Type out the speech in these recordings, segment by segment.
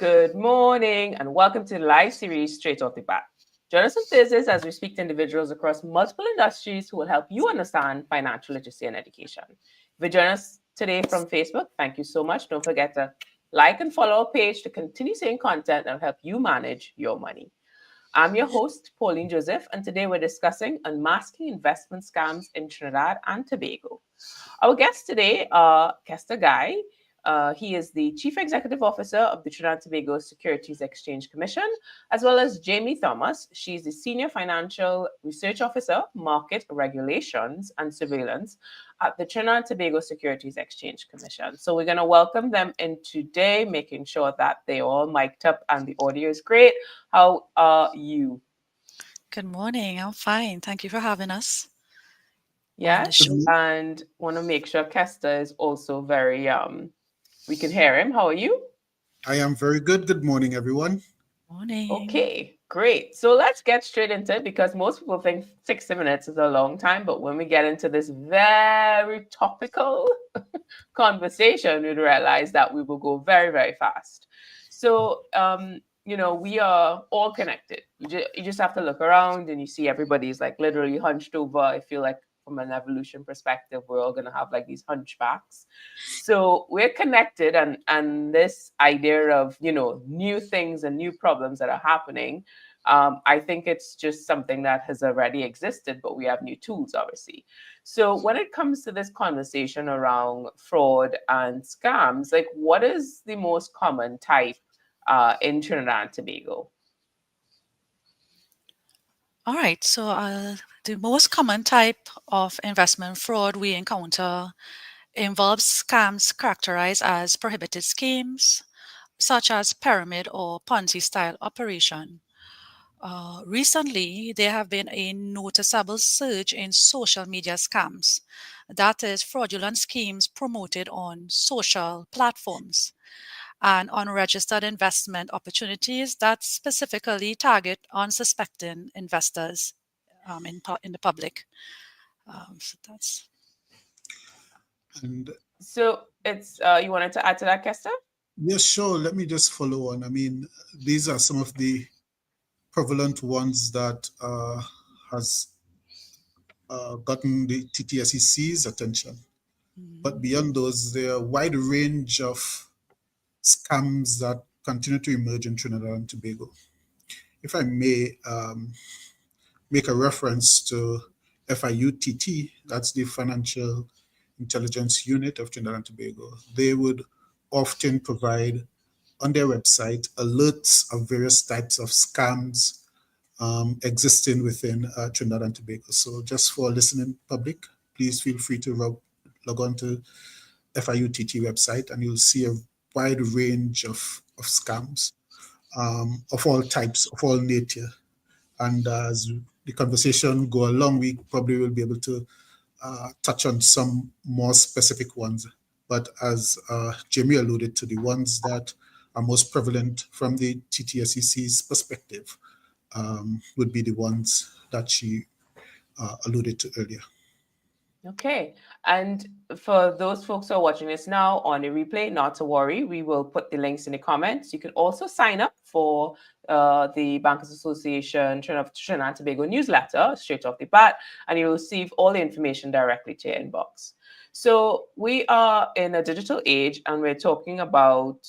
Good morning, and welcome to the live series Straight Off the Bat. Join us on Thursdays as we speak to individuals across multiple industries who will help you understand financial literacy and education. If you join us today from Facebook, thank you so much. Don't forget to like and follow our page to continue seeing content that will help you manage your money. I'm your host, Pauline Joseph, and today we're discussing unmasking investment scams in Trinidad and Tobago. Our guests today are Kester. He is the Chief Executive Officer of the Trinidad and Tobago Securities Exchange Commission, as well as Jaime Thomas. She's the Senior Financial Research Officer, Market Regulations and Surveillance at the Trinidad and Tobago Securities Exchange Commission. So we're going to welcome them in today, making sure that they're all mic'd up and the audio is great. How are you? Good morning. I'm fine. Thank you for having us. Yes, and want to make sure Kester is also very we can hear him. How are you? I am very good. Good morning, everyone. Morning. Okay, great. So let's get straight into it because most people think 60 minutes is a long time, but when we get into this very topical conversation, we realize that we will go very, very fast. So, we are all connected. You just have to look around and you see everybody's like literally hunched over. I feel like from an evolution perspective, we're all going to have like these hunchbacks. So we're connected, and this idea of new things and new problems that are happening, I think it's just something that has already existed, but we have new tools, obviously. So when it comes to this conversation around fraud and scams, like what is the most common type in Trinidad and Tobago? All right. So the most common type of investment fraud we encounter involves scams characterized as prohibited schemes, such as pyramid or Ponzi style operation. Recently, there have been a noticeable surge in social media scams, that is, fraudulent schemes promoted on social platforms, and unregistered investment opportunities that specifically target unsuspecting investors in the public. So that's. And So it's you wanted to add to that, Kester? yes, sure. Let me just follow on. I mean, these are some of the prevalent ones that has gotten the TTSEC's attention. But beyond those, there are a wide range of scams that continue to emerge in Trinidad and Tobago. If I may make a reference to FIUTT, that's the Financial Intelligence Unit of Trinidad and Tobago. They would often provide on their website alerts of various types of scams existing within Trinidad and Tobago. So just for listening public, please feel free to log on to FIUTT website and you'll see a wide range of scams of all types, of all nature. And as the conversation go along, we probably will be able to touch on some more specific ones. But as Jaime alluded to, the ones that are most prevalent from the TTSEC's perspective would be the ones that she alluded to earlier. Okay. And for those folks who are watching this now on a replay, not to worry, we will put the links in the comments. You can also sign up for the Bankers Association Trinidad and Tobago newsletter, straight off the bat, and you'll receive all the information directly to your inbox. So we are in a digital age, and we're talking about,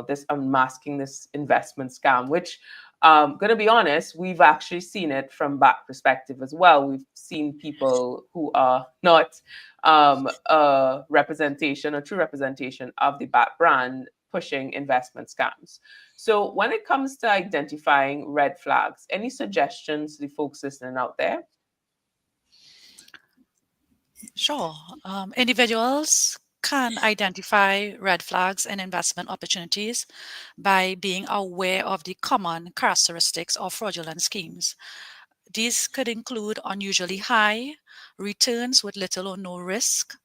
this unmasking this investment scam, which going to be honest, we've actually seen it from BATT perspective as well. We've seen people who are not a true representation of the BATT brand pushing investment scams. So when it comes to identifying red flags, any suggestions to the folks listening out there? Sure. Individuals can identify red flags and investment opportunities by being aware of the common characteristics of fraudulent schemes. These could include unusually high returns with little or no risk,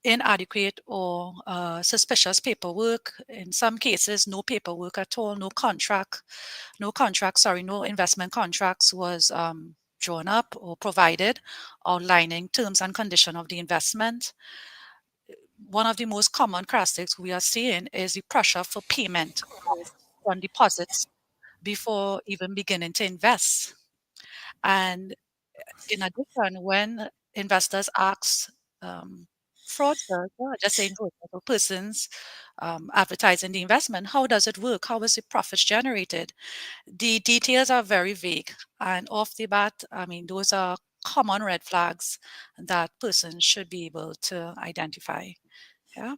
inadequate or suspicious paperwork. In some cases, no paperwork at all, no investment contracts was drawn up or provided outlining terms and condition of the investment. one of the most common characteristics we are seeing is the pressure for payment on deposits before even beginning to invest. And in addition, when investors ask fraudsters, or just saying fraudsters, or persons advertising the investment, how does it work? How is the profits generated? The details are very vague. And off the bat, I mean, those are common red flags that persons should be able to identify. Yeah,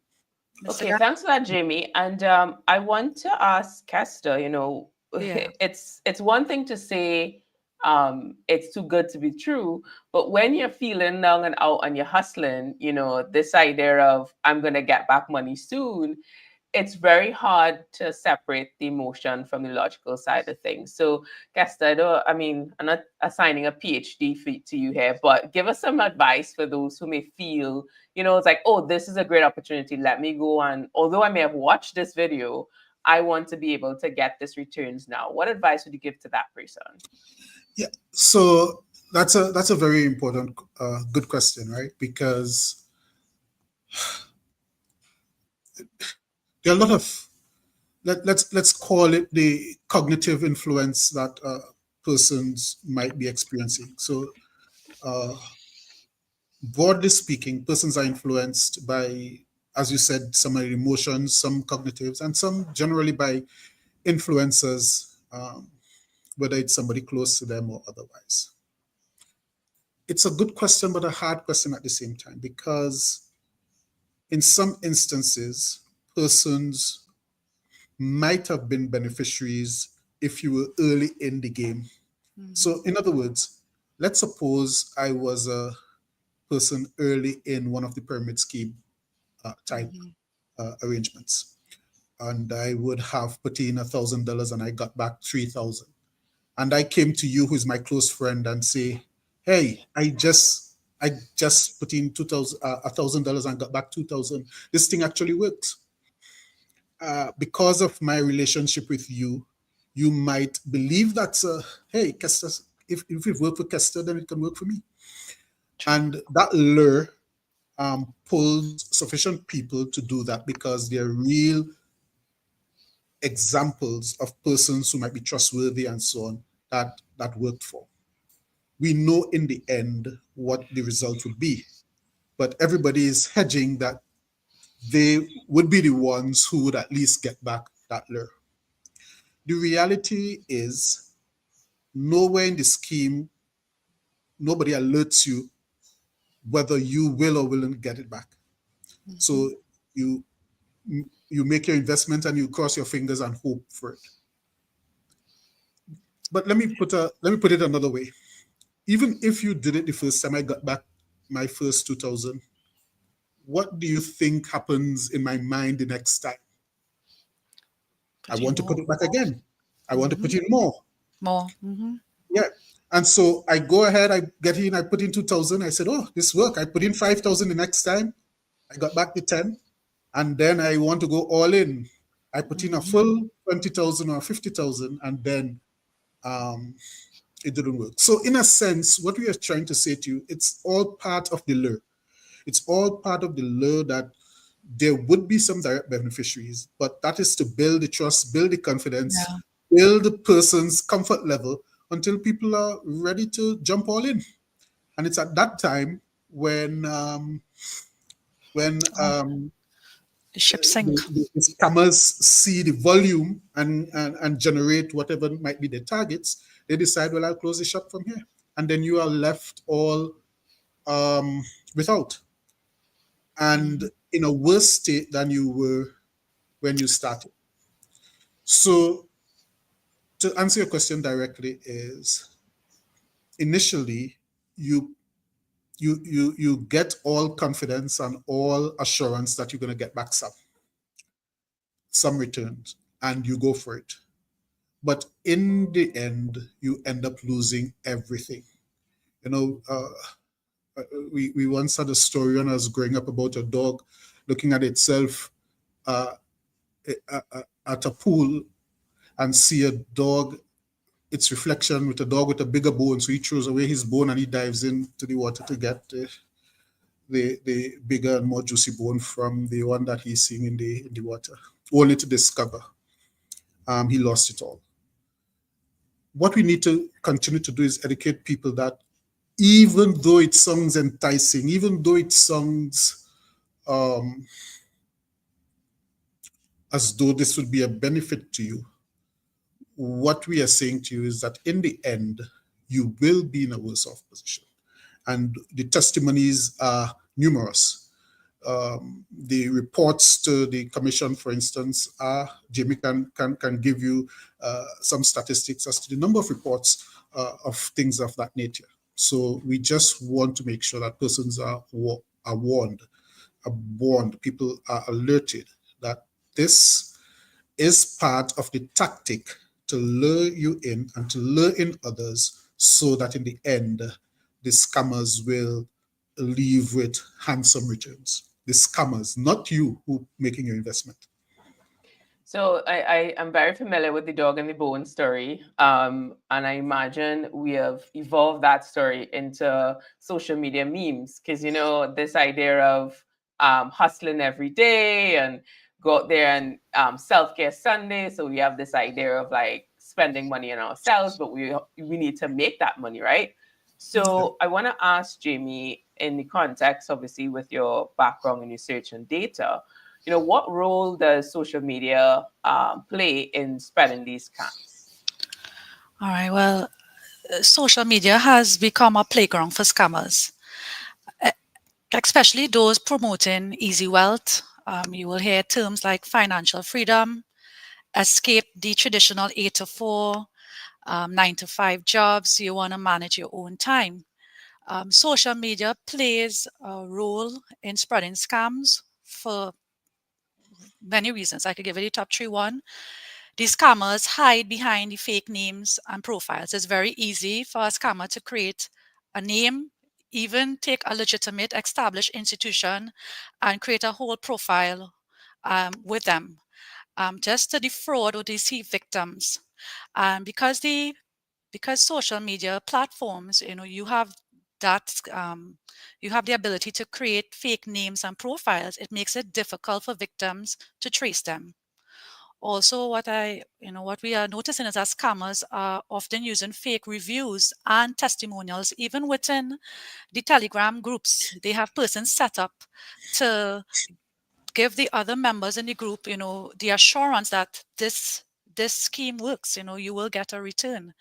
Mr. Okay, Guy? thanks for that, Jamie. And I want to ask Kester, Yeah. it's one thing to say it's too good to be true, but when you're feeling down and out and you're hustling, this idea of I'm gonna get back money soon, it's very hard to separate the emotion from the logical side of things. So, Kester, I'm not assigning a PhD to you here, but give us some advice for those who may feel, it's like, oh, this is a great opportunity. Let me go. And although I may have watched this video, I want to be able to get this returns now. What advice would you give to that person? Yeah, so that's a very important, good question, right? Because there are a lot of let's call it the cognitive influence that persons might be experiencing. So, broadly speaking, persons are influenced by, as you said, some are emotions, some cognitives, and some generally by influencers, whether it's somebody close to them or otherwise. It's a good question, but a hard question at the same time, because in some instances, persons might have been beneficiaries if you were early in the game. So, in other words, let's suppose I was a person early in one of the pyramid scheme type arrangements, and I would have put in $1,000 and I got back 3,000. And I came to you, who's my close friend, and say, "Hey, I just put in $1,000 and got back 2,000. This thing actually works." Because of my relationship with you, you might believe that, hey, Kester, if it worked for Kester, then it can work for me. And that lure pulls sufficient people to do that because they're real examples of persons who might be trustworthy and so on that worked for. We know in the end what the result would be, but everybody is hedging that they would be the ones who would at least get back that lure. The reality is, nowhere in the scheme, nobody alerts you whether you will or won't get it back. So you make your investment and you cross your fingers and hope for it. But let me put it another way. Even if you did it the first time, I got back my first 2,000. What do you think happens in my mind the next time? I want to put it back again. I want to put in more. More. Yeah. And so I go ahead, I get in, I put in 2,000. I said, oh, this worked. I put in 5,000 the next time. I got back the 10. And then I want to go all in. I put in a full 20,000 or 50,000, and then it didn't work. So in a sense, what we are trying to say to you, it's all part of the lure. It's all part of the lure that there would be some direct beneficiaries, but that is to build the trust, build the confidence, build the person's comfort level until people are ready to jump all in. And it's at that time when the ship sink. The scammers see the volume and generate whatever might be their targets. They decide, well, I'll close the shop from here. And then you are left all without. And in a worse state than you were when you started. So to answer your question directly is, initially, you get all confidence and all assurance that you're going to get back some returns, and you go for it. But in the end, you end up losing everything. We once had a story when I was growing up about a dog looking at itself at a pool and see a dog, its reflection with a dog with a bigger bone. So he throws away his bone and he dives into the water to get the bigger and more juicy bone from the one that he's seeing in the water, only to discover he lost it all. What we need to continue to do is educate people that even though it sounds enticing, even though it sounds as though this would be a benefit to you, what we are saying to you is that in the end, you will be in a worse off position. And the testimonies are numerous. The reports to the commission, for instance, Jaime can give you some statistics as to the number of reports of things of that nature. So we just want to make sure that persons are warned, people are alerted that this is part of the tactic to lure you in and to lure in others, so that in the end, the scammers will leave with handsome returns. The scammers, not you who making your investment. So I am very familiar with the dog and the bone story. And I imagine we have evolved that story into social media memes. Because, you know, this idea of hustling every day and go out there and self-care Sunday. So we have this idea of like spending money on ourselves, but we need to make that money, right? So I want to ask Jaime, in the context, obviously, with your background in research and data, you know, what role does social media play in spreading these scams? All right. Well, social media has become a playground for scammers, especially those promoting easy wealth. You will hear terms like financial freedom, escape the traditional 8 to 4, 9 to 5 jobs. You want to manage your own time. Social media plays a role in spreading scams for many reasons. I could give you the top 3. One, these scammers hide behind the fake names and profiles. It's very easy for a scammer to create a name, even take a legitimate established institution and create a whole profile with them, just to defraud or deceive victims. Because social media platforms, you know, you have that you have the ability to create fake names and profiles. It makes it difficult for victims to trace them. Also, what we are noticing is that scammers are often using fake reviews and testimonials, even within the Telegram groups. They have persons set up to give the other members in the group, you know, the assurance that this scheme works. You know, you will get a return,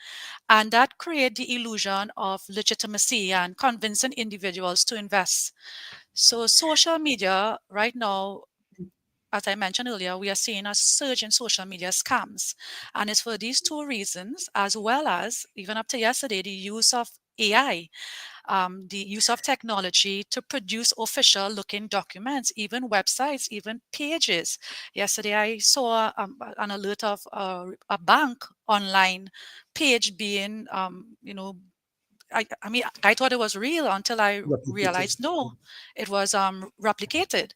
and that create the illusion of legitimacy and convincing individuals to invest. So, social media right now, as I mentioned earlier, we are seeing a surge in social media scams. And it's for these 2 reasons, as well as, even up to yesterday, the use of AI, the use of technology to produce official looking documents, even websites, even pages. Yesterday, I saw an alert of a bank online page being, I mean, I thought it was real until I realized, no, it was replicated.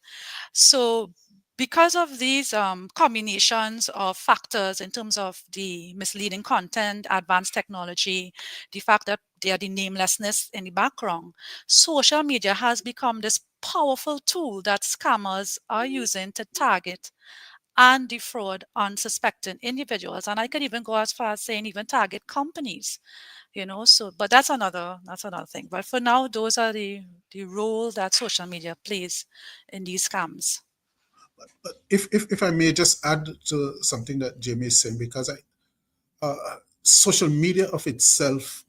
So because of these combinations of factors in terms of the misleading content, advanced technology, the fact that there are the namelessness in the background, social media has become this powerful tool that scammers are using to target and defraud unsuspecting individuals. And I could even go as far as saying even target companies, you know. So but that's another thing. But for now, those are the role that social media plays in these scams. But if I may just add to something that Jaime is saying, because social media of itself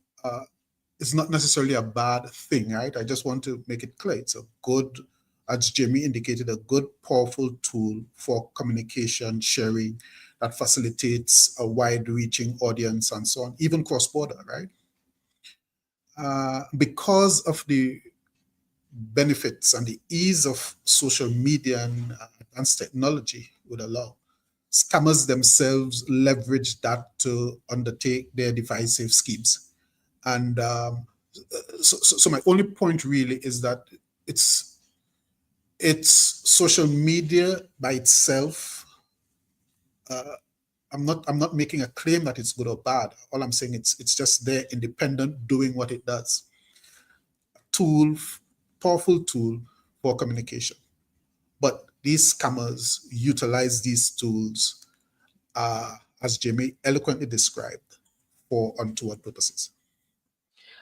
is not necessarily a bad thing, right? I just want to make it clear. It's a good, as Jaime indicated, a good, powerful tool for communication, sharing, that facilitates a wide-reaching audience and so on, even cross-border, right? Because of the benefits and the ease of social media and advanced technology would allow, scammers themselves leverage that to undertake their divisive schemes. And so my only point really is that it's social media by itself. I'm not making a claim that it's good or bad. All I'm saying, it's just there, independent, doing what it does. Tool, powerful tool poor communication. But these scammers utilize these tools, as Jaime eloquently described, for untoward purposes.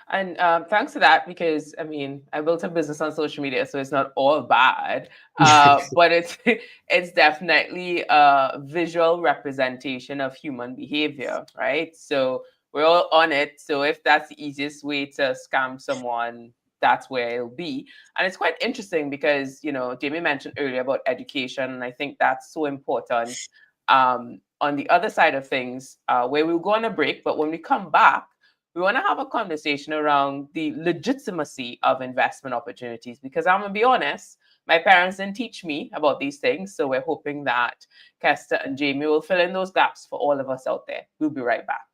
And thanks to that, because I mean, I built a business on social media, so it's not all bad, but it's definitely a visual representation of human behavior, right? So we're all on it. So if that's the easiest way to scam someone, that's where it'll be. And it's quite interesting because Jamie mentioned earlier about education, and I think that's so important. On the other side of things, where we'll go on a break, but when we come back, we want to have a conversation around the legitimacy of investment opportunities, because I'm going to be honest, my parents didn't teach me about these things. So we're hoping that Kester and Jaime will fill in those gaps for all of us out there. We'll be right back.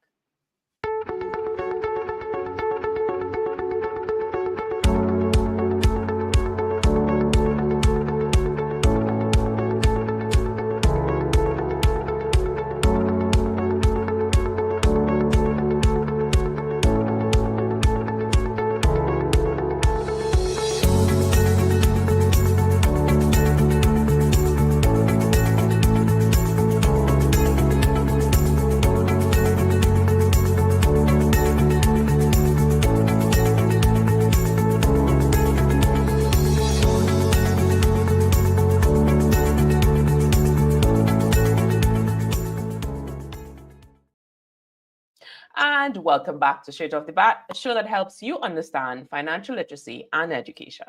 And welcome back to Straight Off the Bat, a show that helps you understand financial literacy and education.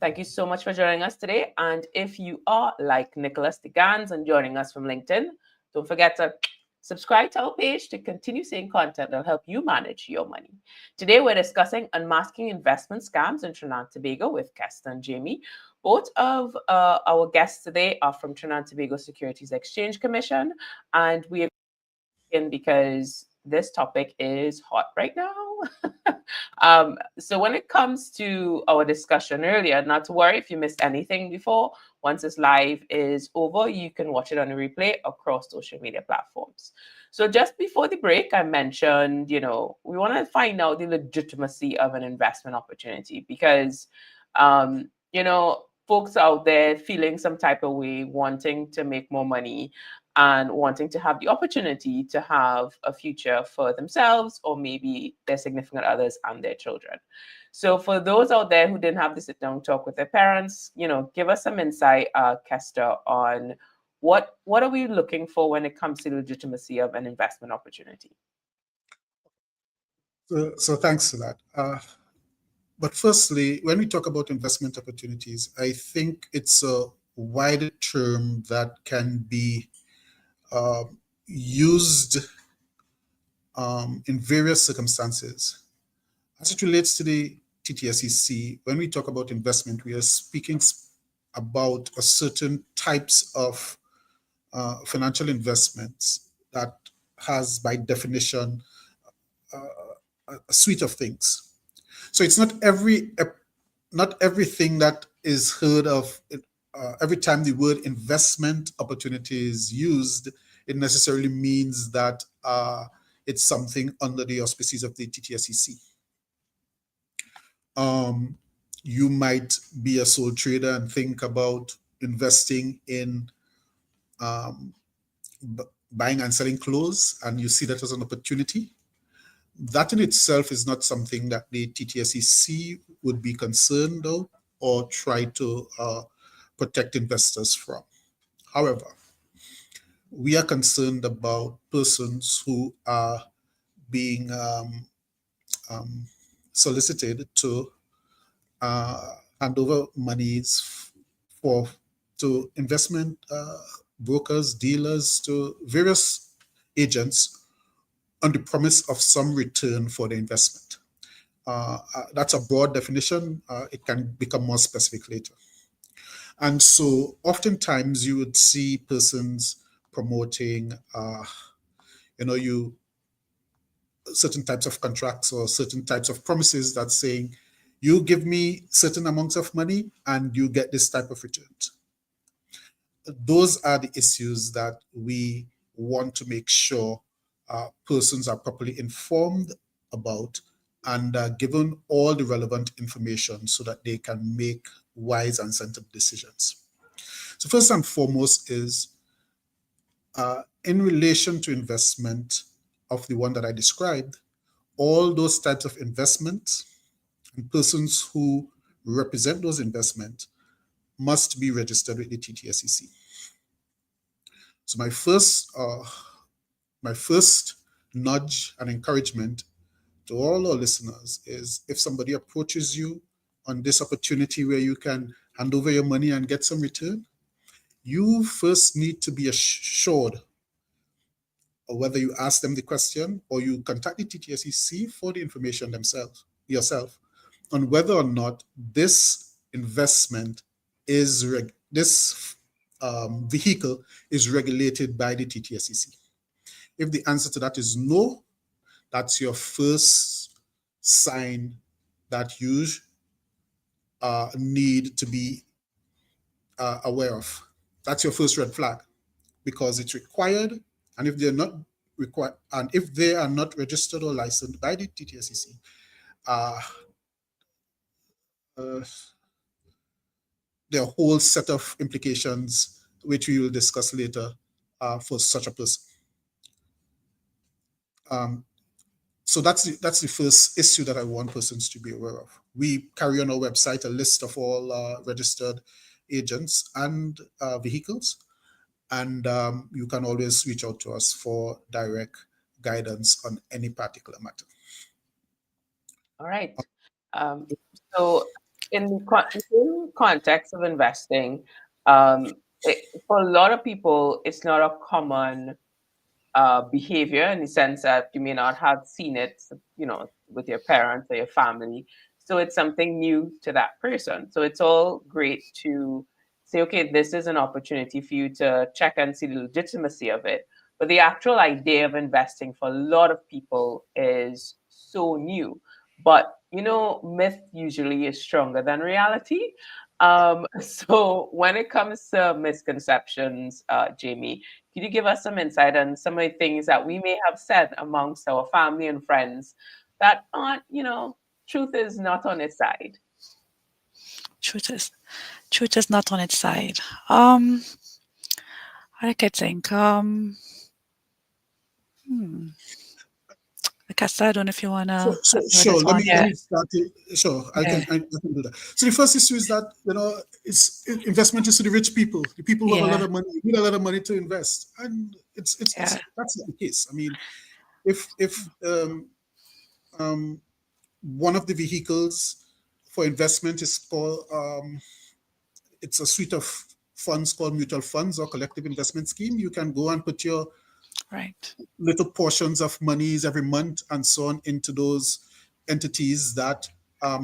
Thank you so much for joining us today. And if you are like Nicholas DeGans and joining us from LinkedIn, don't forget to subscribe to our page to continue seeing content that'll help you manage your money. Today, we're discussing unmasking investment scams in Trinidad and Tobago with Kester and Jaime. Both of our guests today are from Trinidad and Tobago Securities Exchange Commission, and we are in because this topic is hot right now. So when it comes to our discussion earlier, not to worry if you missed anything before. Once this live is over, you can watch it on a replay across social media platforms. So just before the break, I mentioned, we want to find out the legitimacy of an investment opportunity because, folks out there feeling some type of way, wanting to make more money and wanting to have the opportunity to have a future for themselves or maybe their significant others and their children. So for those out there who didn't have the sit down talk with their parents, give us some insight, Kester, on what are we looking for when it comes to the legitimacy of an investment opportunity? So thanks for that. But firstly, when we talk about investment opportunities, I think it's a wider term that can be used in various circumstances. As it relates to the TTSEC, when we talk about investment, we are speaking about a certain types of financial investments that has, by definition, a suite of things. So it's not everything that is heard of. Every time the word investment opportunity is used, it necessarily means that it's something under the auspices of the TTSEC. You might be a sole trader and think about investing in buying and selling clothes, and you see that as an opportunity. That in itself is not something that the TTSEC would be concerned of or try to protect investors from. However, we are concerned about persons who are being solicited to hand over monies to investment brokers, dealers, to various agents on the promise of some return for the investment. That's a broad definition. It can become more specific later. And so oftentimes you would see persons promoting, certain types of contracts or certain types of promises that saying, you give me certain amounts of money and you get this type of returns. Those are the issues that we want to make sure persons are properly informed about and given all the relevant information so that they can make wise and centered decisions. So first and foremost is in relation to investment of the one that I described, all those types of investments and persons who represent those investments must be registered with the TTSEC. So my first nudge and encouragement to all our listeners is, if somebody approaches you on this opportunity where you can hand over your money and get some return, you first need to be assured, or whether you ask them the question or you contact the TTSEC for the information yourself, on whether or not this investment is this vehicle is regulated by the TTSEC. If the answer to that is no, that's your first sign that you need to be aware of. That's your first red flag, because it's required, and if they're not required, and if they are not registered or licensed by the TTSEC, uh, there are a whole set of implications which we will discuss later for such a person. So that's the first issue that I want persons to be aware of. We carry on our website a list of all registered agents and vehicles, and you can always reach out to us for direct guidance on any particular matter. All right. Um, so, in context of investing, for a lot of people, it's not a common behavior, in the sense that you may not have seen it, with your parents or your family. So it's something new to that person. So it's all great to say, okay, this is an opportunity for you to check and see the legitimacy of it. But the actual idea of investing for a lot of people is so new. But myth usually is stronger than reality. So when it comes to misconceptions, Jaime, could you give us some insight on some of the things that we may have said amongst our family and friends that aren't, truth is not on its side? Truth is not on its side. I could think. Kester, I don't know if you wanna do Sure. this Let one. me Yeah, let me start it. Sure, yeah, I can do that. So the first issue is that investment is to the rich people, the people who have a lot yeah, of money, need a lot of money to invest, and it's yeah. that's not the case. I mean, if um, one of the vehicles for investment is called it's a suite of funds called mutual funds or collective investment scheme. You can go and put your Right. little portions of monies every month and so on into those entities that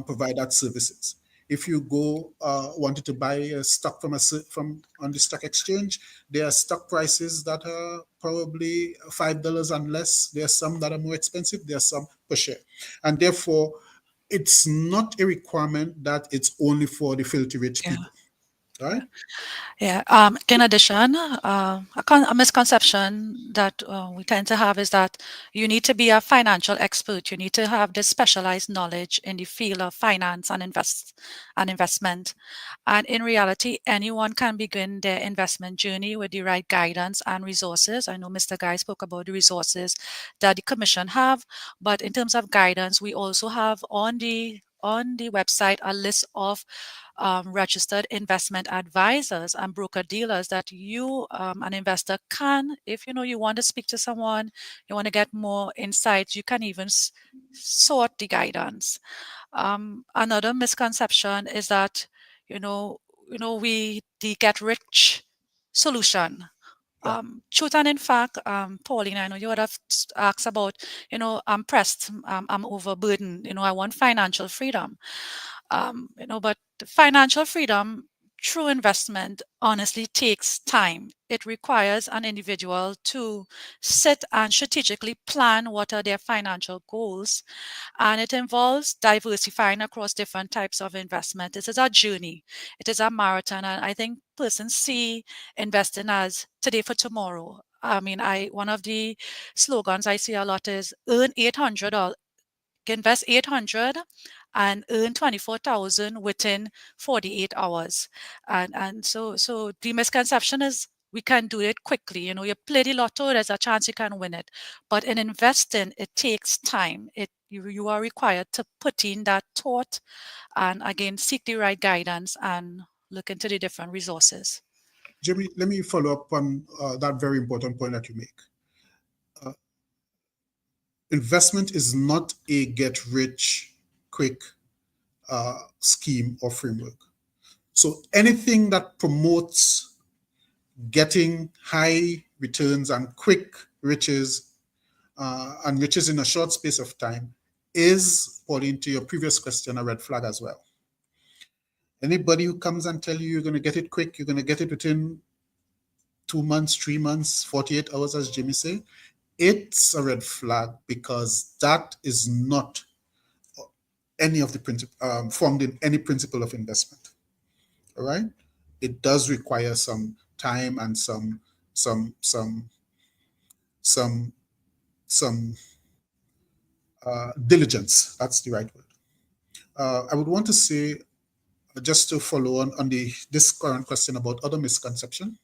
provide that services. If you go wanted to buy a stock from on the stock exchange, there are stock prices that are probably $5 and less. There are some that are more expensive. There are some per share, and therefore it's not a requirement that it's only for the filthy rich Yeah. people, right? Yeah. In addition, a misconception that we tend to have is that you need to be a financial expert. You need to have this specialized knowledge in the field of finance and investment. And in reality, anyone can begin their investment journey with the right guidance and resources. I know Mr. Guy spoke about the resources that the Commission have, but in terms of guidance, we also have on the website a list of registered investment advisors and broker dealers that you, an investor, can, if you want to speak to someone, you want to get more insights, you can even sort the guidance. Another misconception is that we the get rich solution. Yeah. Truth and in fact, Pauline, I know you would have asked about, I'm pressed, I'm overburdened, I want financial freedom. But financial freedom through investment honestly takes time. It requires an individual to sit and strategically plan what are their financial goals, and it involves diversifying across different types of investment. It is a journey, it is a marathon, and I think persons see investing as today for tomorrow. I mean, I one of the slogans I see a lot is earn $800 can invest 800 and earn 24,000 within 48 hours. And so the misconception is we can do it quickly. You know, you play the lotto, there's a chance you can win it. But in investing, it takes time. You are required to put in that thought and again seek the right guidance and look into the different resources. Jimmy, let me follow up on that very important point that you make. Investment is not a get rich quick scheme or framework. So anything that promotes getting high returns and quick riches and riches in a short space of time is, according to your previous question, a red flag as well. Anybody who comes and tell you you're going to get it quick, you're going to get it within 2 months, 3 months, 48 hours, as Jimmy said, it's a red flag, because that is not any of the principle formed in any principle of investment. All right, it does require some time and some diligence. That's the right word. I would want to say, just to follow on this current question about other misconception.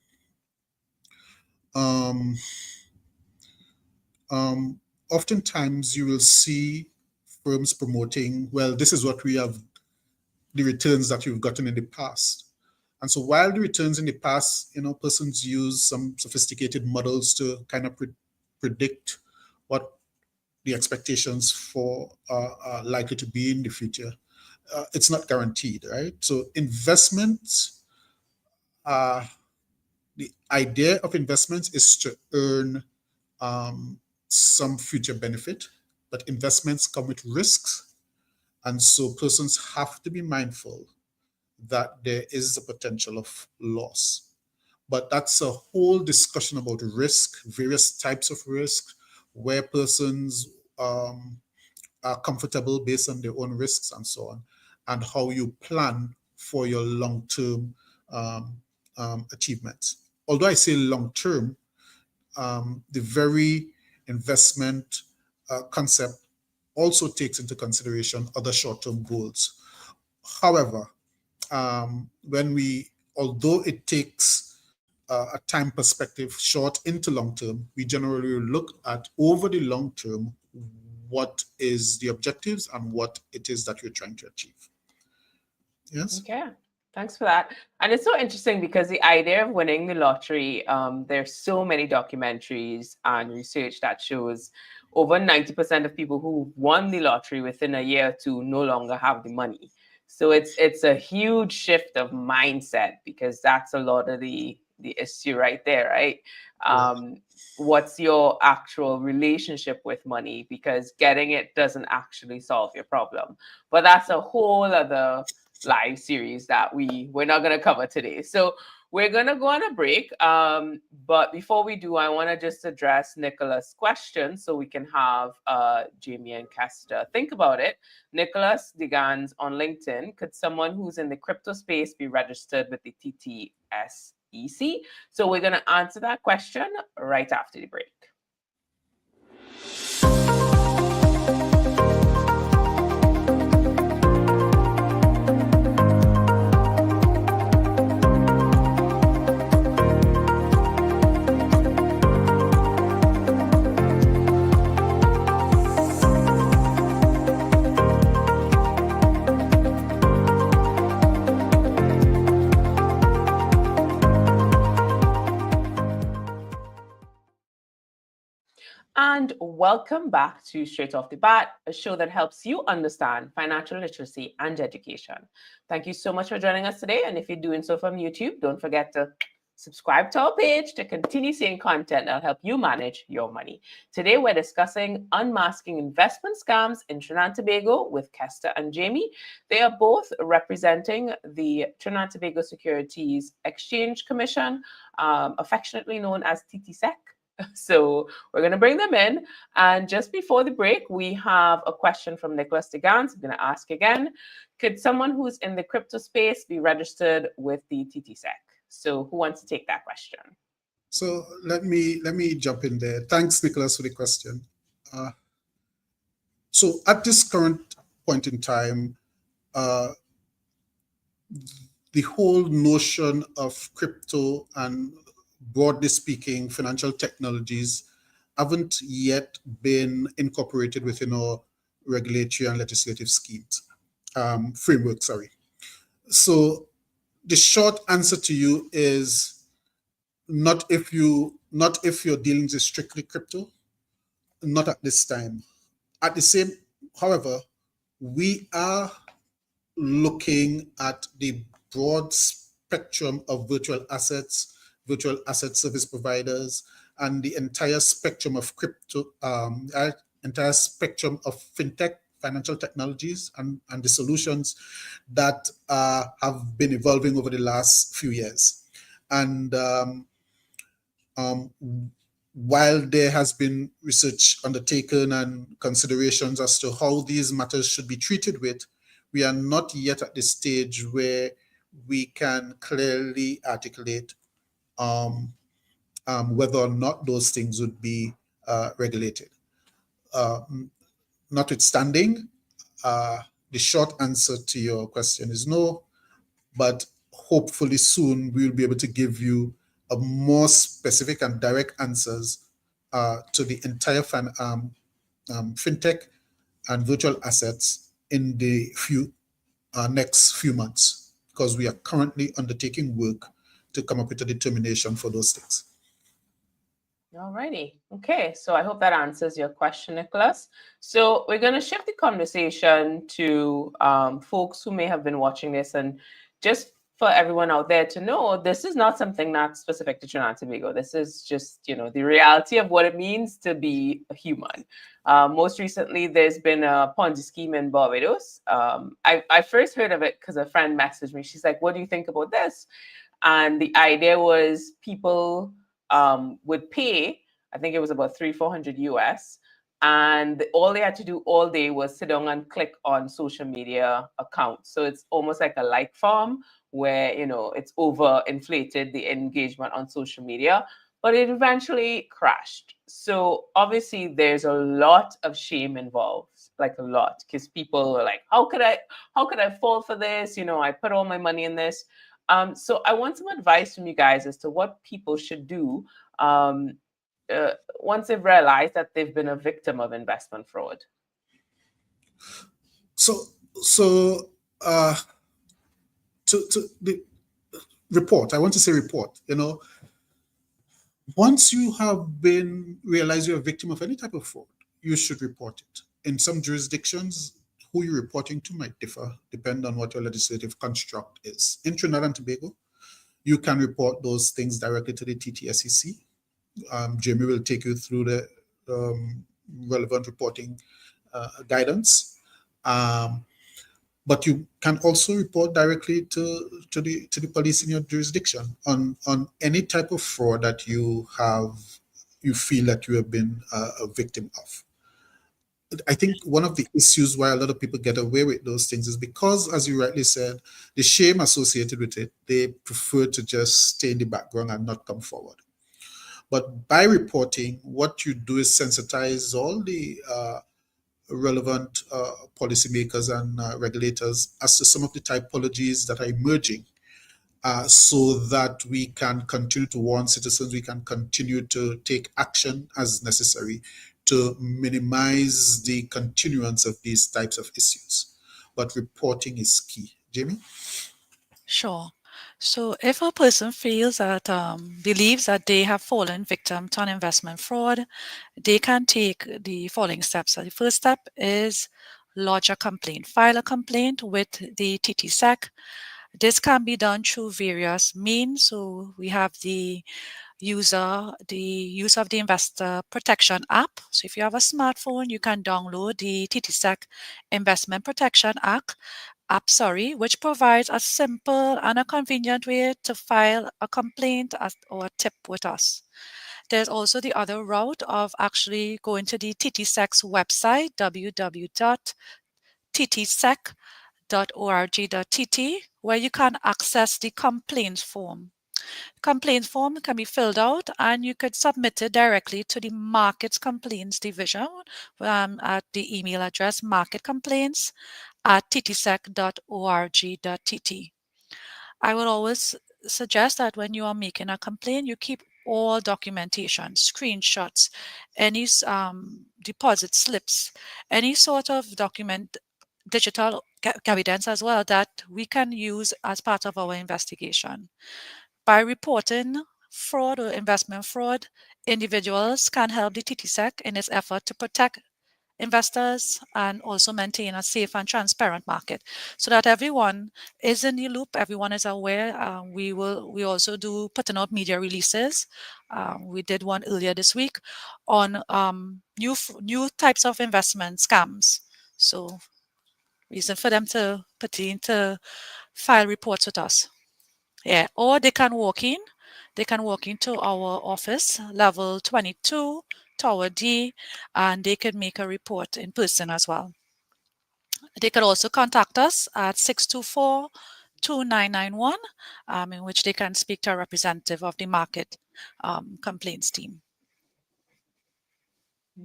Oftentimes you will see firms promoting, well, this is what we have, the returns that you've gotten in the past. And so while the returns in the past, persons use some sophisticated models to kind of predict what the expectations for are likely to be in the future, it's not guaranteed, right? So investments, the idea of investments is to earn some future benefit, but investments come with risks. And so persons have to be mindful that there is a potential of loss. But that's a whole discussion about risk, various types of risk, where persons are comfortable based on their own risks and so on, and how you plan for your long-term achievements. Although I say long-term, the very investment concept also takes into consideration other short-term goals. However, although it takes a time perspective short into long term, we generally look at over the long term what is the objectives and what it is that you're trying to achieve. Yes. Okay. Thanks for that. And it's so interesting because the idea of winning the lottery, there's so many documentaries and research that shows over 90% of people who won the lottery within a year or two no longer have the money. So it's a huge shift of mindset, because that's a lot of the issue right there, right? What's your actual relationship with money? Because getting it doesn't actually solve your problem. But that's a whole other live series that we're not going to cover today. So we're going to go on a break. But before we do, I want to just address Nicholas' question so we can have Jaime and Kester think about it. Nicholas Digans on LinkedIn: could someone who's in the crypto space be registered with the TTSEC? So we're going to answer that question right after the break. And welcome back to Straight Off the Bat, a show that helps you understand financial literacy and education. Thank you so much for joining us today. And if you're doing so from YouTube, don't forget to subscribe to our page to continue seeing content that'll help you manage your money. Today, we're discussing unmasking investment scams in Trinidad and Tobago with Kester and Jaime. They are both representing the Trinidad and Tobago Securities Exchange Commission, affectionately known as TTSEC. So we're going to bring them in. And just before the break, we have a question from Nicholas Digans. I'm going to ask again: could someone who's in the crypto space be registered with the TTSEC? So who wants to take that question? So let me jump in there. Thanks, Nicholas, for the question. So at this current point in time, the whole notion of crypto and, broadly speaking, financial technologies haven't yet been incorporated within our regulatory and legislative schemes, framework, sorry. So the short answer to you is not if your dealings is strictly crypto, not at this time. At the same, however, we are looking at the broad spectrum of virtual asset service providers, and the entire spectrum of entire spectrum of fintech, financial technologies, and the solutions that have been evolving over the last few years. And um, while there has been research undertaken and considerations as to how these matters should be treated with, we are not yet at the stage where we can clearly articulate whether or not those things would be regulated. Notwithstanding, the short answer to your question is no, but hopefully soon we will be able to give you a more specific and direct answers to the entire fintech and virtual assets in the next few months, because we are currently undertaking work to come up with a determination for those things. Alrighty. Okay. So I hope that answers your question, Nicholas. So we're going to shift the conversation to folks who may have been watching this, and just for everyone out there to know, this is not something that's specific to Trinidad and Tobago. This is just, the reality of what it means to be a human. Most recently, there's been a Ponzi scheme in Barbados. I first heard of it because a friend messaged me. She's like, "What do you think about this?" And the idea was people would pay, I think it was about 300-400 US, and all they had to do all day was sit down and click on social media accounts. So it's almost like a like farm where it's over inflated the engagement on social media, but it eventually crashed. So obviously there's a lot of shame involved, like a lot, because people are like, how could I fall for this? I put all my money in this. So I want some advice from you guys as to what people should do once they've realized that they've been a victim of investment fraud. So to the report, I want to say report. Once you have been realized you're a victim of any type of fraud, you should report it. In some jurisdictions, who you're reporting to might differ, depending on what your legislative construct is. In Trinidad and Tobago, you can report those things directly to the TTSEC. Jaime will take you through the relevant reporting guidance. But you can also report directly to the police in your jurisdiction on any type of fraud that you feel that you have been a victim of. I think one of the issues why a lot of people get away with those things is because, as you rightly said, the shame associated with it, they prefer to just stay in the background and not come forward. But by reporting, what you do is sensitize all the relevant policymakers and regulators as to some of the typologies that are emerging, so that we can continue to warn citizens, we can continue to take action as necessary to minimize the continuance of these types of issues. But reporting is key. Jaime? Sure. So if a person feels that, believes that they have fallen victim to an investment fraud, they can take the following steps. So the first step is lodge a complaint. File a complaint with the TTSEC. This can be done through various means. So we have the use of the Investor Protection app. So if you have a smartphone, you can download the TTSEC Investment Protection app, which provides a simple and a convenient way to file a complaint or a tip with us. There's also the other route of actually going to the TTSEC's website, www.ttsec.org.tt, where you can access the complaints form. Complaint form can be filled out and you could submit it directly to the Markets Complaints Division at the email address marketcomplaints@ttsec.org.tt. I would always suggest that when you are making a complaint, you keep all documentation, screenshots, any deposit slips, any sort of document, digital evidence as well that we can use as part of our investigation. By reporting fraud or investment fraud, individuals can help the TTSEC in its effort to protect investors and also maintain a safe and transparent market so that everyone is in the loop, everyone is aware. We also do putting out media releases. We did one earlier this week on new types of investment scams. So reason for them to pertain to file reports with us. Yeah, or they can walk in. They can walk into our office, level 22, Tower D, and they could make a report in person as well. They could also contact us at 624-2991, in which they can speak to a representative of the market complaints team.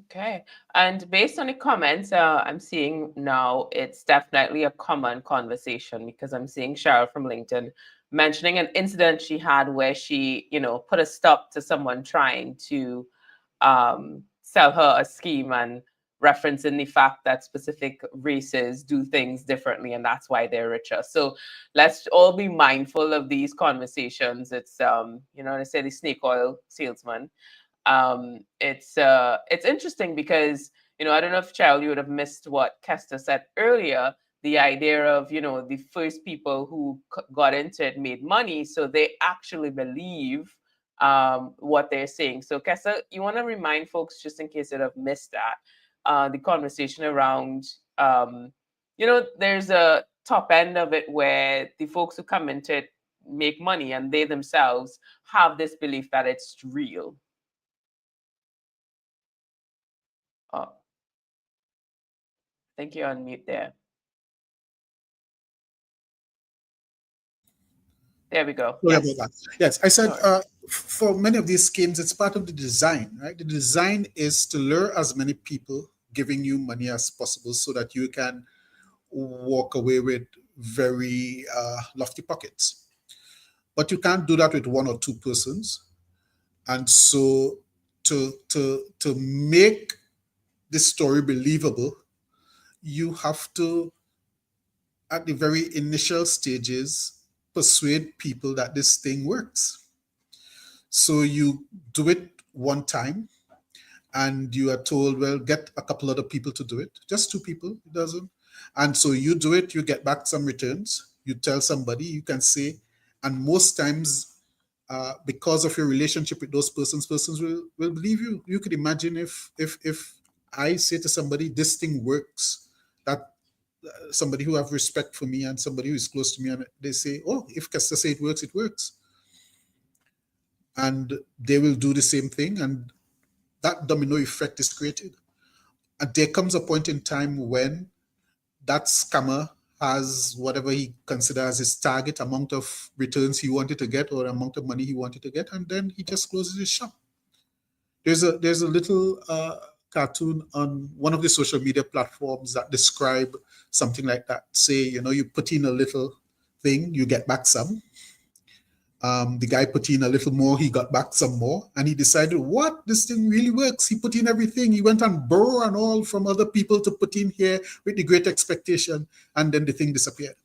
Okay. And based on the comments I'm seeing now, it's definitely a common conversation because I'm seeing Cheryl from LinkedIn mentioning an incident she had where she, put a stop to someone trying to sell her a scheme and referencing the fact that specific races do things differently and that's why they're richer. So let's all be mindful of these conversations. It's, they say the snake oil salesman. It's interesting because I don't know if Charles you would have missed what Kester said earlier. The idea of the first people who got into it made money, so they actually believe what they're saying. So Kester, you want to remind folks just in case they have missed that the conversation around there's a top end of it where the folks who come into it make money and they themselves have this belief that it's real. Oh, I think you're on mute there. There we go. Sorry Yes. about that. Yes, I said for many of these schemes, it's part of the design, right? The design is to lure as many people giving you money as possible so that you can walk away with very lofty pockets. But you can't do that with one or two persons. And so to make this story believable, you have to, at the very initial stages, persuade people that this thing works. So you do it one time and you are told, well, get a couple other people to do it. Just two people, it doesn't. And so you do it, you get back some returns. You tell somebody, you can say, and most times, because of your relationship with those persons will believe you. You could imagine if I say to somebody, this thing works, that somebody who have respect for me and somebody who is close to me, and they say, oh, if Kester say it works, it works. And they will do the same thing, and that domino effect is created. And there comes a point in time when that scammer has whatever he considers his target amount of returns he wanted to get or amount of money he wanted to get, and then he just closes his shop. There's a little cartoon on one of the social media platforms that describe something like that. Say, you put in a little thing, you get back some. The guy put in a little more, he got back some more, and he decided, what, this thing really works. He put in everything. He went and borrowed and all from other people to put in here with the great expectation, and then the thing disappeared.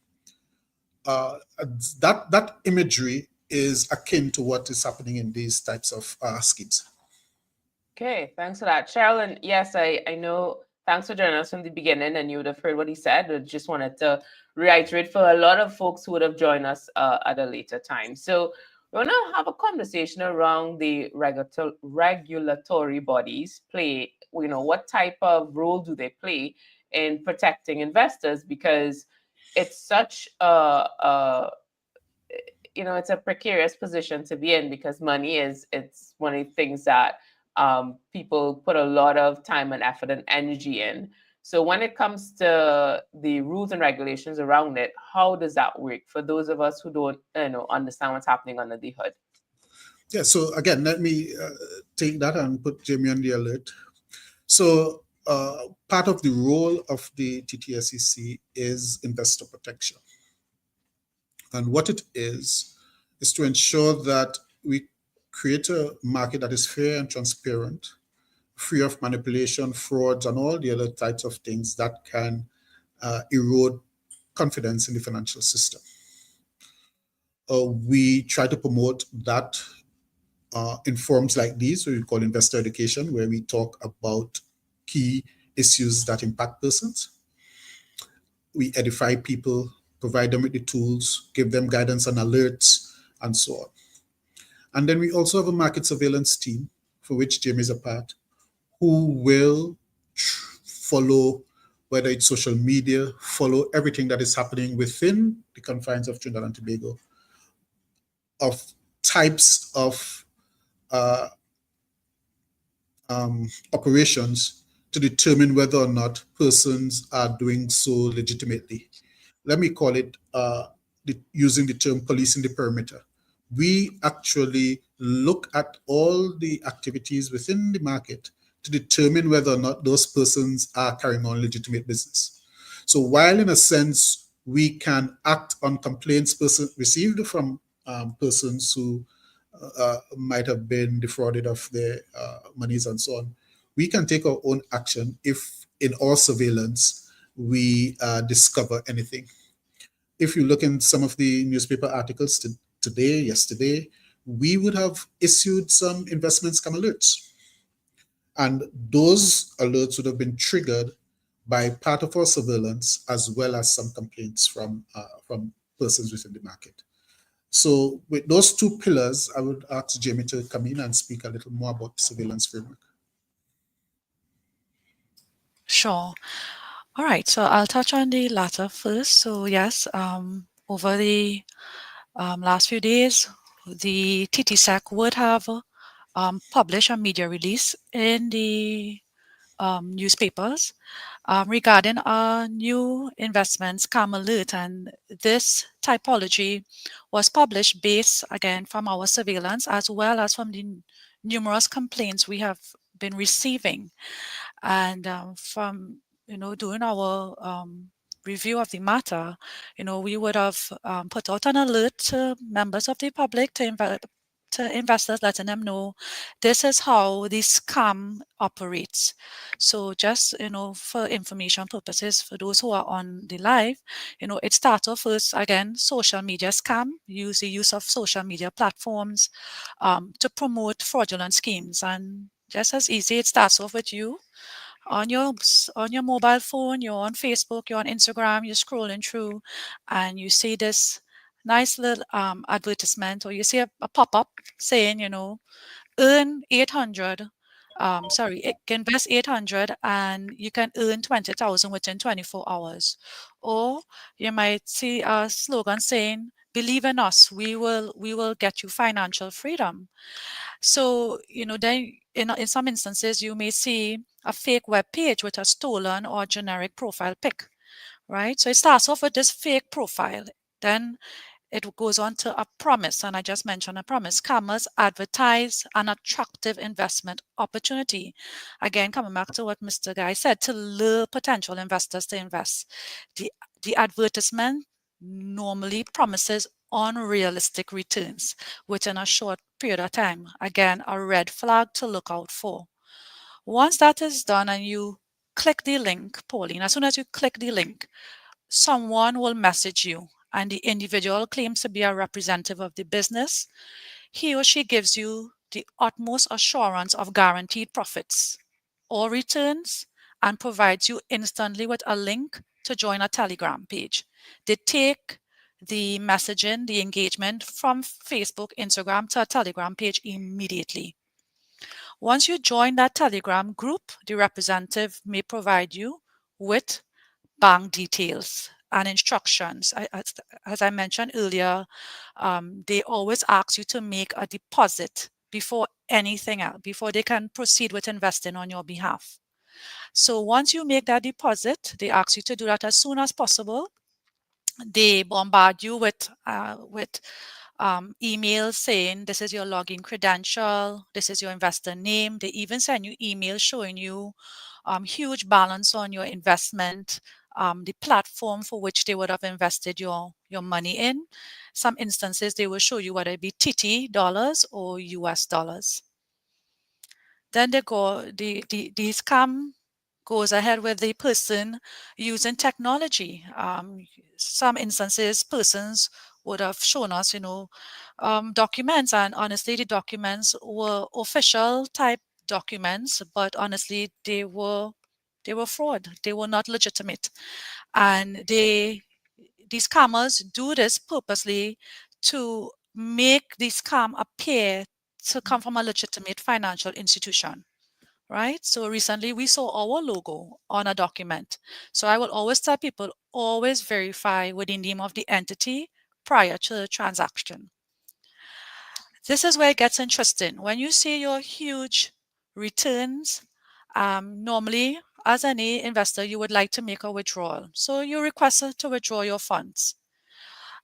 That imagery is akin to what is happening in these types of schemes. Okay, thanks for that, Cheryl. And yes, I know. Thanks for joining us from the beginning, and you would have heard what he said. I just wanted to reiterate for a lot of folks who would have joined us at a later time. So we want to have a conversation around the regulatory bodies play. What type of role do they play in protecting investors? Because it's such it's a precarious position to be in because money it's one of the things that people put a lot of time and effort and energy in. So when it comes to the rules and regulations around it, how does that work for those of us who don't understand what's happening under the hood? Yeah, so again, let me take that and put Jamie on the alert. So part of the role of the TTSEC is investor protection. And what it is to ensure that we create a market that is fair and transparent, free of manipulation, frauds, and all the other types of things that can erode confidence in the financial system. We try to promote that in forums like these, what we call investor education, where we talk about key issues that impact persons. We edify people, provide them with the tools, give them guidance and alerts, and so on. And then we also have a market surveillance team, for which Jaime is a part, who will follow, whether it's social media, follow everything that is happening within the confines of Trinidad and Tobago, of types of operations to determine whether or not persons are doing so legitimately. Let me call it, using the term policing the perimeter. We actually look at all the activities within the market to determine whether or not those persons are carrying on legitimate business. So while in a sense, we can act on complaints received from persons who might have been defrauded of their monies and so on, we can take our own action if in our surveillance we discover anything. If you look in some of the newspaper articles today, yesterday, we would have issued some investment scam alerts. And those alerts would have been triggered by part of our surveillance, as well as some complaints from persons within the market. So with those two pillars, I would ask Jaime to come in and speak a little more about the surveillance framework. Sure. All right, so I'll touch on the latter first. So yes, over the last few days, the TTSEC would have published a media release in the newspapers regarding a new investment scam alert, and this typology was published based again from our surveillance as well as from the numerous complaints we have been receiving, and from doing our review of the matter, we would have put out an alert to members of the public, to investors, letting them know this is how the scam operates. So just for information purposes, for those who are on the live, it starts off first, again, social media scam, the use of social media platforms to promote fraudulent schemes. And just as easy, it starts off with you on your mobile phone. You're on Facebook, you're on Instagram, you're scrolling through, and you see this nice little advertisement, or you see a pop-up saying, earn 800, invest 800 and you can earn 20,000 within 24 hours. Or you might see a slogan saying, believe in us, we will get you financial freedom. So, then in some instances, you may see a fake web page with a stolen or generic profile pic, right? So it starts off with this fake profile. Then it goes on to a promise, and I just mentioned a promise. Scammers advertise an attractive investment opportunity. Again, coming back to what Mr. Guy said, to lure potential investors to invest. The advertisement normally promises unrealistic returns within a short period of time. Again, a red flag to look out for. Once that is done and you click the link, Pauline, as soon as you click the link, someone will message you, and the individual claims to be a representative of the business. He or she gives you the utmost assurance of guaranteed profits or returns and provides you instantly with a link to join a Telegram page. They take the messaging, the engagement from Facebook, Instagram to a Telegram page immediately. Once you join that Telegram group, the representative may provide you with bank details and instructions. As I mentioned earlier, they always ask you to make a deposit before anything else, before they can proceed with investing on your behalf. So once you make that deposit, they ask you to do that as soon as possible. They bombard you with emails saying this is your login credential, this is your investor name. They even send you emails showing you huge balance on your investment, the platform for which they would have invested your money in. Some instances they will show you whether it be TT dollars or US dollars. Then the scam goes ahead with the person using technology. Some instances, persons would have shown us, documents, and honestly, the documents were official type documents, but honestly, they were fraud. They were not legitimate, and these scammers do this purposely to make the scam appear to come from a legitimate financial institution, right? So recently we saw our logo on a document. So I will always tell people, always verify with the name of the entity prior to the transaction. This is where it gets interesting. When you see your huge returns, normally as any investor, you would like to make a withdrawal. So you request to withdraw your funds.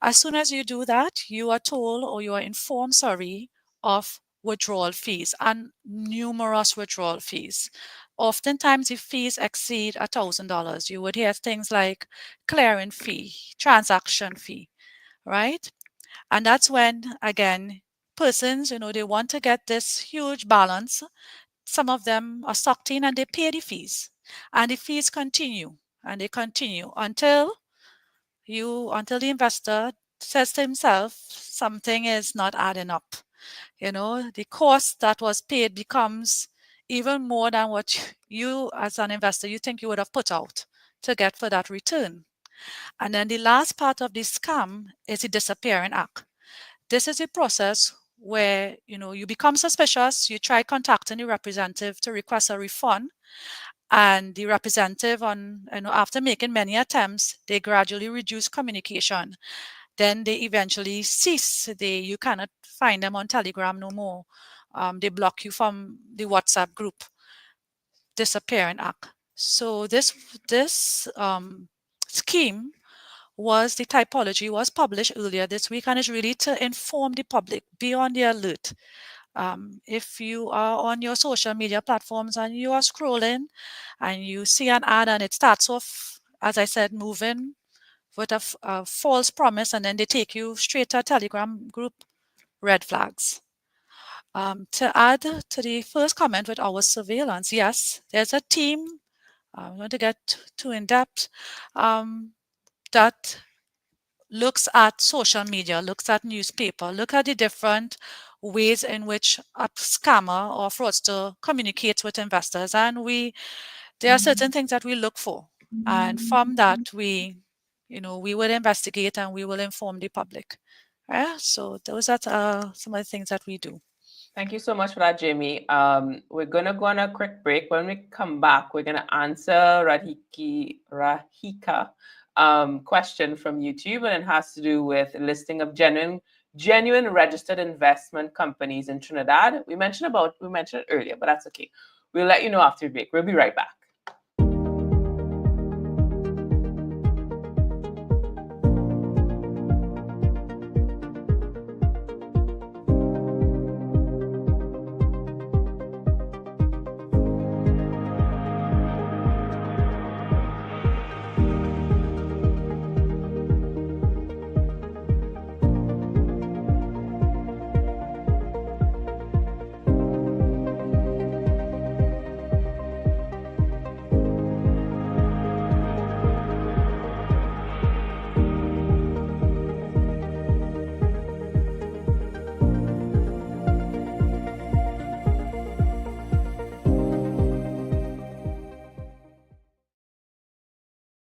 As soon as you do that, you are told, or you are informed, sorry, of withdrawal fees and numerous withdrawal fees. Oftentimes, if fees exceed $1,000, you would hear things like clearing fee, transaction fee, right? And that's when, again, persons, they want to get this huge balance. Some of them are sucked in and they pay the fees. And the fees continue and they continue until the investor says to himself, something is not adding up. The cost that was paid becomes even more than what you as an investor, you think you would have put out to get for that return. And then the last part of this scam is the disappearing act. This is a process where, you become suspicious, you try contacting the representative to request a refund, and the representative after making many attempts, they gradually reduce communication. Then they eventually cease. You cannot find them on Telegram no more. They block you from the WhatsApp group. Disappearing act. So this scheme the typology was published earlier this week, and is really to inform the public, be on the alert. If you are on your social media platforms and you are scrolling and you see an ad and it starts off, as I said, moving with a false promise, and then they take you straight to a Telegram group, red flags. To add to the first comment with our surveillance, yes, there's a team, I'm going to get too in depth, that looks at social media, looks at newspaper, look at the different ways in which a scammer or fraudster communicates with investors. And there are certain things that we look for. And from that, we will investigate and we will inform the public. Yeah, so those are some of the things that we do. Thank you so much for that, Jamie. We're going to go on a quick break. When we come back, we're going to answer Rahika question from YouTube, and it has to do with a listing of genuine registered investment companies in Trinidad. We mentioned it earlier, but that's okay. We'll let you know after the break. We'll be right back.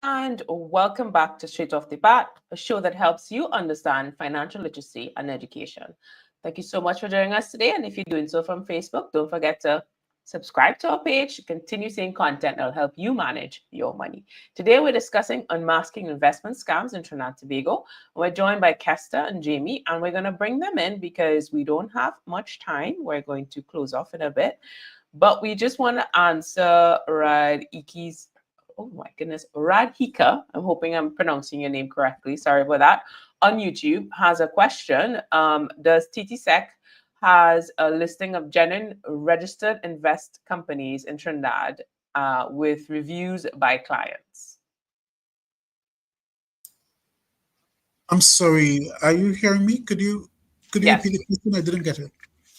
And welcome back to Straight Off the BATT, a show that helps you understand financial literacy and education. Thank you so much for joining us today. And if you're doing so from Facebook, don't forget to Subscribe to our page to continue seeing content that will help you manage your money. Today, we're discussing unmasking investment scams in Trinidad and Tobago. We're joined by Kester and Jaime, and we're going to bring them in because we don't have much time. We're going to close off in a bit. But we just want to answer Radiki's, oh my goodness, Radhika. I'm hoping I'm pronouncing your name correctly. Sorry about that. On YouTube has a question. Does TTSEC has a listing of genuine registered invest companies in Trinidad with reviews by clients? I'm sorry, are you hearing me? Could you Yes. repeat the question? I didn't get it.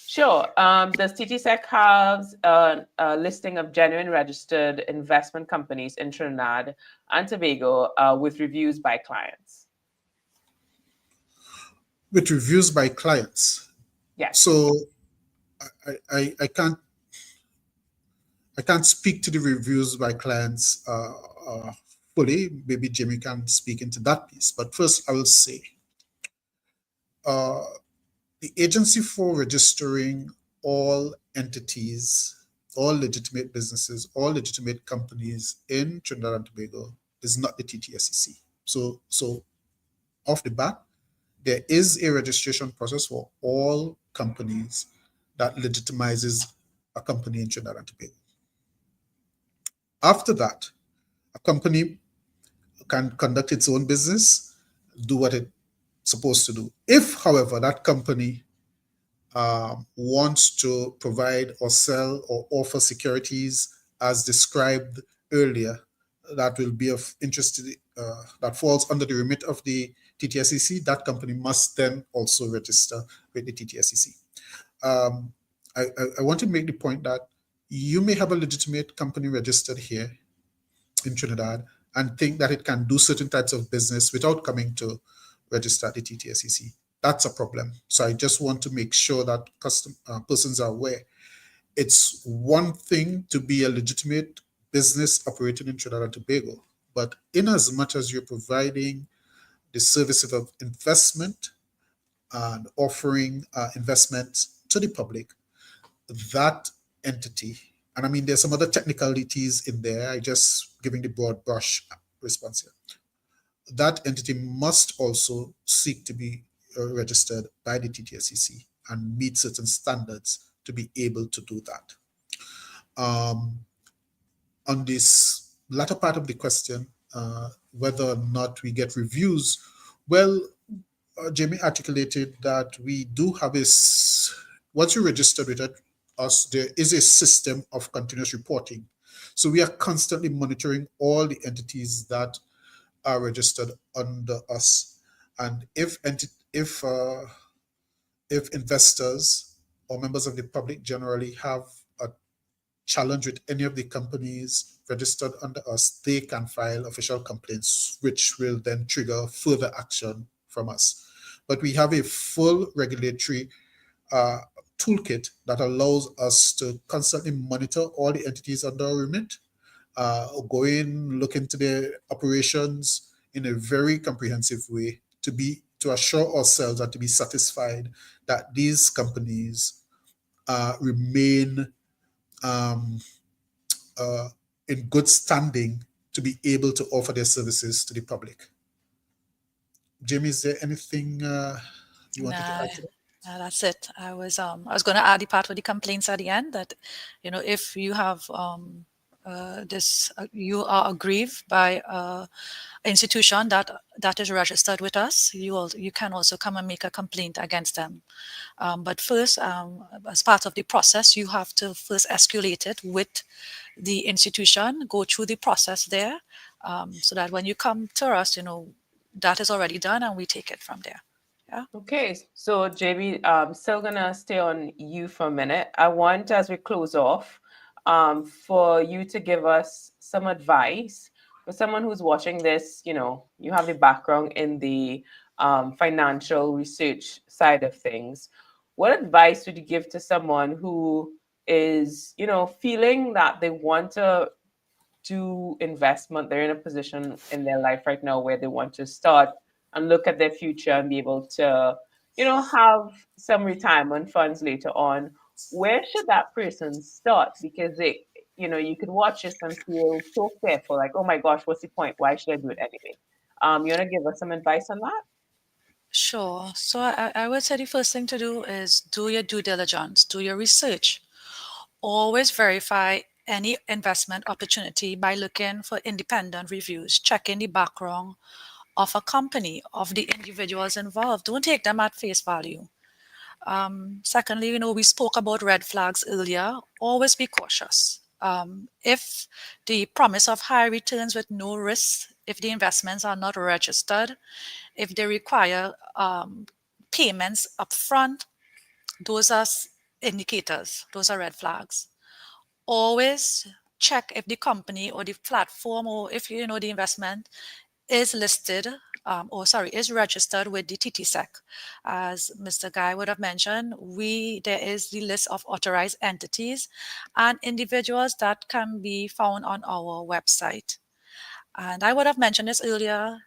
Sure. Does TTSEC have a listing of genuine registered investment companies in Trinidad and Tobago with reviews by clients? With reviews by clients. Yes. So I can't speak to the reviews by clients fully. Maybe Jaime can speak into that piece. But first, I will say the agency for registering all entities, all legitimate businesses, all legitimate companies in Trinidad and Tobago is not the TTSEC. So off the bat, there is a registration process for all companies that legitimizes a company in Trinidad and Tobago. After that, a company can conduct its own business, do what it's supposed to do. If, however, that company wants to provide or sell or offer securities as described earlier, that will be of interest to that falls under the remit of the TTSEC, that company must then also register with the TTSEC. I want to make the point that you may have a legitimate company registered here in Trinidad and think that it can do certain types of business without coming to register at the TTSEC. That's a problem. So I just want to make sure that persons are aware. It's one thing to be a legitimate business operating in Trinidad and Tobago, but in as much as you're providing the services of investment and offering investments to the public, that entity, and I mean, there's some other technicalities in there, I just giving the broad brush response here. That entity must also seek to be registered by the TTSEC and meet certain standards to be able to do that. On this latter part of the question, whether or not we get reviews, well, Jaime articulated that we do have once you register with us, there is a system of continuous reporting. So we are constantly monitoring all the entities that are registered under us. And if investors or members of the public generally have a challenge with any of the companies registered under us, they can file official complaints, which will then trigger further action from us. But we have a full regulatory toolkit that allows us to constantly monitor all the entities under our remit, go in, look into their operations in a very comprehensive way to assure ourselves and to be satisfied that these companies remain in good standing to be able to offer their services to the public. Jaime, is there anything you wanted to add to that? That's it. I was going to add the part with the complaints at the end that, if you have you are aggrieved by institution that is registered with us, you can also come and make a complaint against them. But first, as part of the process, you have to first escalate it with the institution, go through the process there, so that when you come to us, that is already done and we take it from there. Yeah. Okay, so JB, I'm still gonna stay on you for a minute. I want, as we close off, for you to give us some advice for someone who's watching this. You have the background in the financial research side of things. What advice would you give to someone who is, feeling that they want to do investment? They're in a position in their life right now where they want to start and look at their future and be able to, have some retirement funds later on. where should that person start? Because you could watch this and feel so fearful, like, oh my gosh, what's the point? Why should I do it anyway? You want to give us some advice on that? Sure. So I would say the first thing to do is do your due diligence, do your research. Always verify any investment opportunity by looking for independent reviews, checking the background of a company, of the individuals involved. Don't take them at face value. Secondly, we spoke about red flags earlier. Always be cautious. If the promise of high returns with no risk, if the investments are not registered, if they require payments upfront, those are indicators, those are red flags. Always check if the company or the platform, or if the investment is listed, is registered with the TTSEC. As Mr. Guy would have mentioned, there is the list of authorized entities and individuals that can be found on our website. And I would have mentioned this earlier.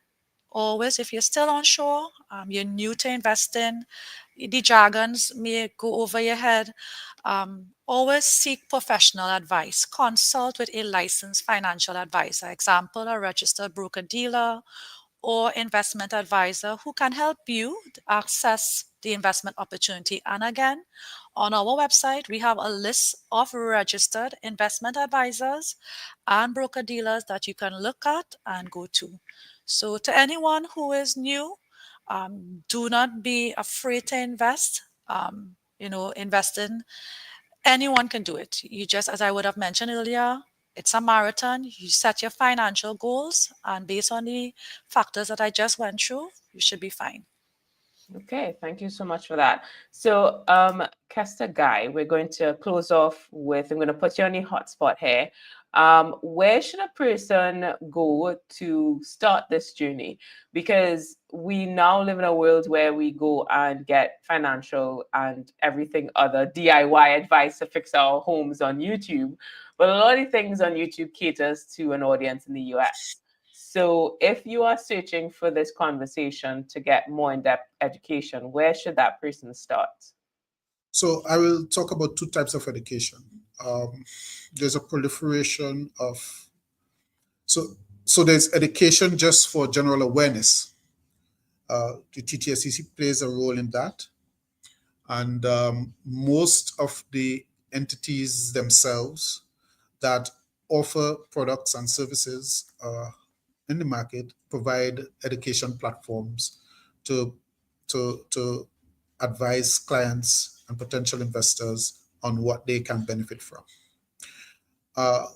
Always, if you're still unsure, you're new to investing, the jargons may go over your head. Always seek professional advice. Consult with a licensed financial advisor, example, a registered broker-dealer or investment advisor who can help you access the investment opportunity. And again, on our website, we have a list of registered investment advisors and broker-dealers that you can look at and go to. So to anyone who is new, do not be afraid to invest. Investing, anyone can do it. You just, as I would have mentioned earlier, it's a marathon. You set your financial goals, and based on the factors that I just went through, you should be fine. Okay, thank you so much for that. So, Kester Guy, we're going to close off with, I'm going to put you on the hot spot here. Where should a person go to start this journey? Because we now live in a world where we go and get financial and everything other DIY advice to fix our homes on YouTube. But a lot of things on YouTube caters to an audience in the US. So if you are searching for this conversation to get more in-depth education, where should that person start? So I will talk about two types of education. There's a proliferation of, so there's education just for general awareness. The TTSEC plays a role in that. And most of the entities themselves that offer products and services in the market provide education platforms to advise clients and potential investors on what they can benefit from.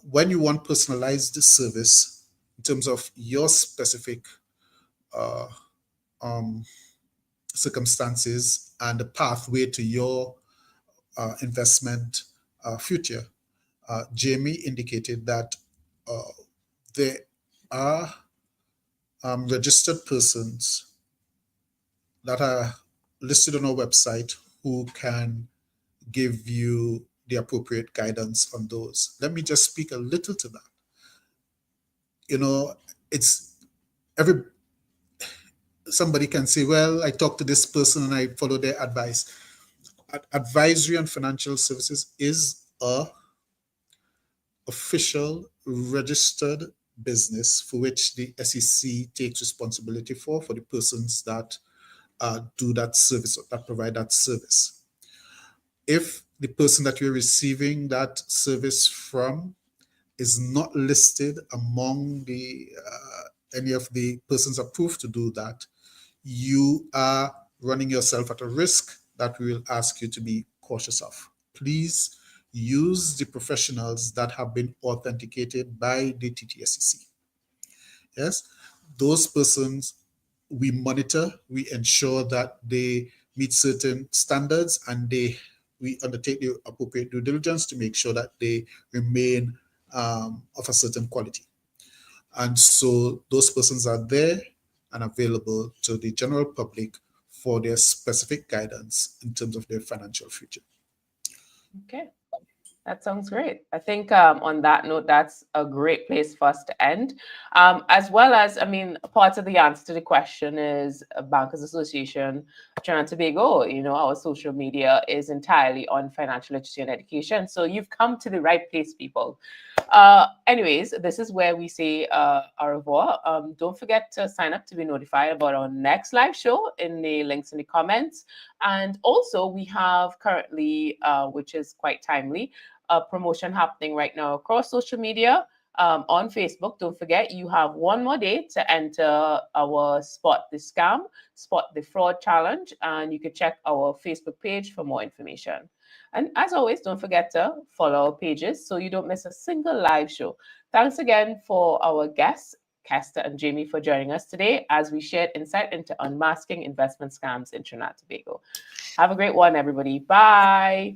When you want personalized service in terms of your specific circumstances and the pathway to your investment future, Jaime indicated that there are registered persons that are listed on our website who can give you the appropriate guidance on those. Let me just speak a little to that. Somebody can say, well, I talked to this person and I follow their advice. Advisory on financial services is a official registered business for which the SEC takes responsibility for the persons that do that service, or that provide that service. If the person that you're receiving that service from is not listed among the any of the persons approved to do that, you are running yourself at a risk that we will ask you to be cautious of. Please use the professionals that have been authenticated by the TTSEC. Yes, those persons we monitor, we ensure that they meet certain standards, and we undertake the appropriate due diligence to make sure that they remain of a certain quality. And so those persons are there and available to the general public for their specific guidance in terms of their financial future. Okay. That sounds great. I think on that note, that's a great place for us to end. As well as, I mean, part of the answer to the question is Bankers Association, Trinidad and Tobago. You know, our social media is entirely on financial literacy and education. So you've come to the right place, people. Anyways, this is where we say au revoir. Don't forget to sign up to be notified about our next live show in the links in the comments. And also, we have currently, which is quite timely, a promotion happening right now across social media. On Facebook, don't forget you have one more day to enter our Spot the Scam, Spot the Fraud Challenge, and you can check our Facebook page for more information. And as always, don't forget to follow our pages so you don't miss a single live show. Thanks again for our guests, Kester and Jaime, for joining us today as we shared insight into unmasking investment scams in Trinidad and Tobago. Have a great one, everybody. Bye.